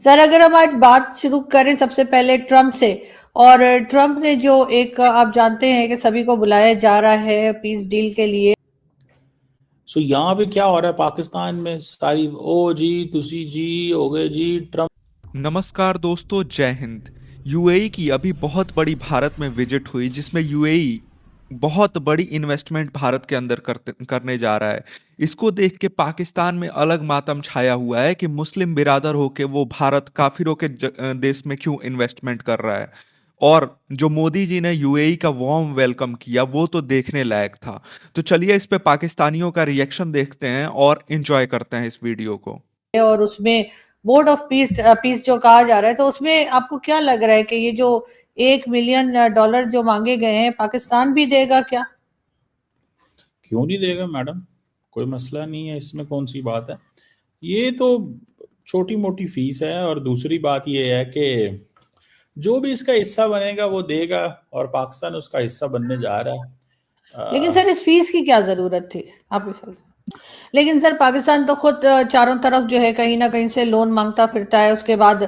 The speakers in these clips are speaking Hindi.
सर अगर हम आज बात शुरू करें सबसे पहले ट्रम्प से। और ट्रम्प ने जो एक आप जानते हैं कि सभी को बुलाया जा रहा है पीस डील के लिए। सो यहाँ पे क्या हो रहा है पाकिस्तान में सारी ओ जी तुसी जी हो गए जी ट्रम्प। नमस्कार दोस्तों, जय हिंद। यूएई की अभी बहुत बड़ी भारत में विजिट हुई, जिसमें यूएई बहुत बड़ी इन्वेस्टमेंट भारत के अंदर करने जा रहा है। इसको देख के पाकिस्तान में अलग मातम छाया हुआ है कि मुस्लिम बिरादर होके वो भारत काफिरों के देश में क्यों इन्वेस्टमेंट कर रहा है। और जो मोदी जी ने यूएई का वार्म वेलकम किया वो तो देखने लायक था। तो चलिए इस पे पाकिस्तानियों का रिएक्शन देखते हैं और एंजॉय करते हैं इस वीडियो को। और उसमें बोर्ड ऑफ पीस पीस जो कहा जा रहा है, तो उसमें आपको क्या लग रहा है कि ये जो $1 मिलियन जो मांगे गए हैं पाकिस्तान भी देगा क्या? क्यों नहीं देगा मैडम, कोई मसला नहीं है, इसमें कौन सी बात है। ये तो छोटी मोटी फीस है। और दूसरी बात ये है कि जो भी इसका हिस्सा बनेगा वो देगा, और पाकिस्तान उसका हिस्सा बनने जा रहा है। लेकिन सर इस फीस की क्या जरूरत थी आपके ख्याल से? लेकिन सर पाकिस्तान तो खुद चारों तरफ जो है कहीं ना कहीं से लोन मांगता फिरता है। उसके बाद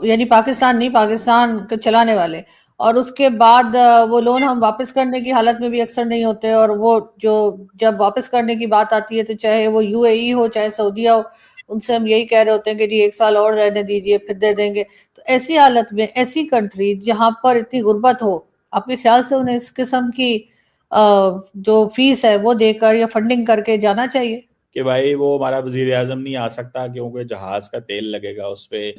यानी पाकिस्तान नहीं, पाकिस्तान के चलाने वाले। और उसके बाद वो लोन हम वापस करने की हालत में भी अक्सर नहीं होते। और वो जो जब वापस करने की बात आती है तो चाहे वो यूएई हो चाहे सऊदीया हो, उनसे हम यही कह रहे होते हैं कि जी 1 साल और रहने दीजिए फिर दे देंगे। तो ऐसी हालत में ऐसी कंट्री जहां पर इतनी गुर्बत हो, आपके ख्याल से उन्हें इस किस्म की जो फीस है वो देकर या फंडिंग करके जाना चाहिए? कि भाई वो हमारा वजीर आजम नहीं आ सकता क्योंकि जहाज का तेल लगेगा उस पे,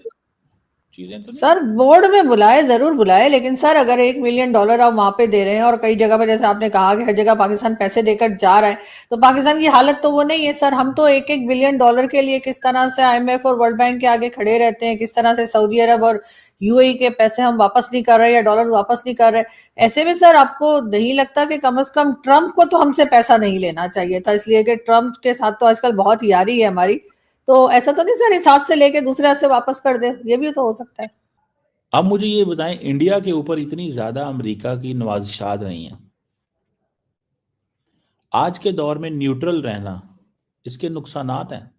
चीजें तो नहीं। सर बोर्ड में बुलाए, जरूर बुलाए, लेकिन सर अगर $1 मिलियन आप वहां पे दे रहे हैं और कई जगह पर जैसे आपने कहा कि हर जगह पाकिस्तान पैसे देकर जा रहा है, तो पाकिस्तान की हालत तो वो नहीं है सर। हम तो $1 बिलियन के लिए किस तरह से आईएमएफ और वर्ल्ड बैंक के आगे खड़े रहते हैं, किस तरह से सऊदी अरब और यूएई के पैसे हम वापस नहीं कर रहे या डॉलर वापस नहीं कर रहे। ऐसे में सर आपको नहीं लगता कि कम से कम ट्रम्प को तो हमसे पैसा नहीं लेना चाहिए था? इसलिए कि ट्रम्प के साथ तो आजकल बहुत यारी है हमारी। तो ऐसा तो नहीं सर इस हाथ से लेके दूसरे हाथ से वापस कर दे, ये भी तो हो सकता है। अब मुझे ये बताएं, इंडिया के ऊपर इतनी ज्यादा अमेरिका की नवाजिशात नहीं है। आज के दौर में न्यूट्रल रहना, इसके नुकसानात हैं।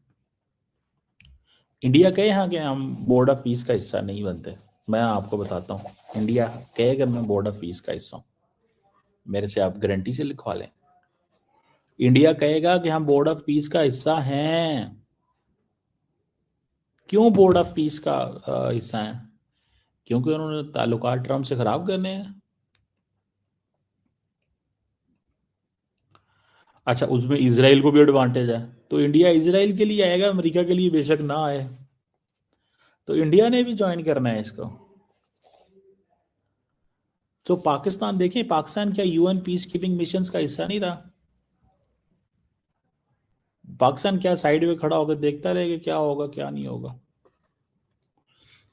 इंडिया कहे हाँ कि हम बोर्ड ऑफ पीस का हिस्सा नहीं बनते। मैं आपको बताता हूँ, इंडिया कहेगा मैं बोर्ड ऑफ पीस का हिस्सा हूँ, मेरे से आप गारंटी से लिखवा लें। इंडिया कहेगा कि हम बोर्ड ऑफ पीस का हिस्सा हैं। क्यों बोर्ड ऑफ पीस का हिस्सा है? क्योंकि उन्होंने ताल्लुकात ट्रम्प से खराब करने हैं। अच्छा, उसमें इसराइल को भी एडवांटेज है, तो इंडिया इसराइल के लिए आएगा, अमेरिका के लिए बेशक ना आए। तो इंडिया ने भी ज्वाइन करना है इसको। तो पाकिस्तान देखें, पाकिस्तान क्या यूएन पीस कीपिंग मिशन का हिस्सा नहीं रहा? पाकिस्तान क्या साइड में खड़ा होकर देखता रहेगा क्या होगा क्या नहीं होगा?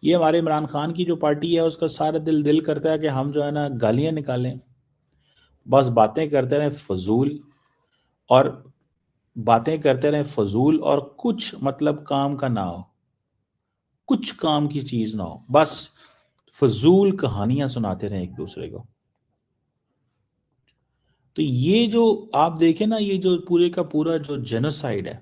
ये हमारे इमरान खान की जो पार्टी है उसका सारा दिल करता है कि हम जो है ना गालियां निकालें, बस बातें करते रहें फजूल, और बातें करते रहें फजूल, और कुछ मतलब काम का ना हो, कुछ काम की चीज ना हो, बस फजूल कहानियां सुनाते रहें एक दूसरे को। तो ये जो आप देखें ना, ये जो पूरे का पूरा जो जेनोसाइड है,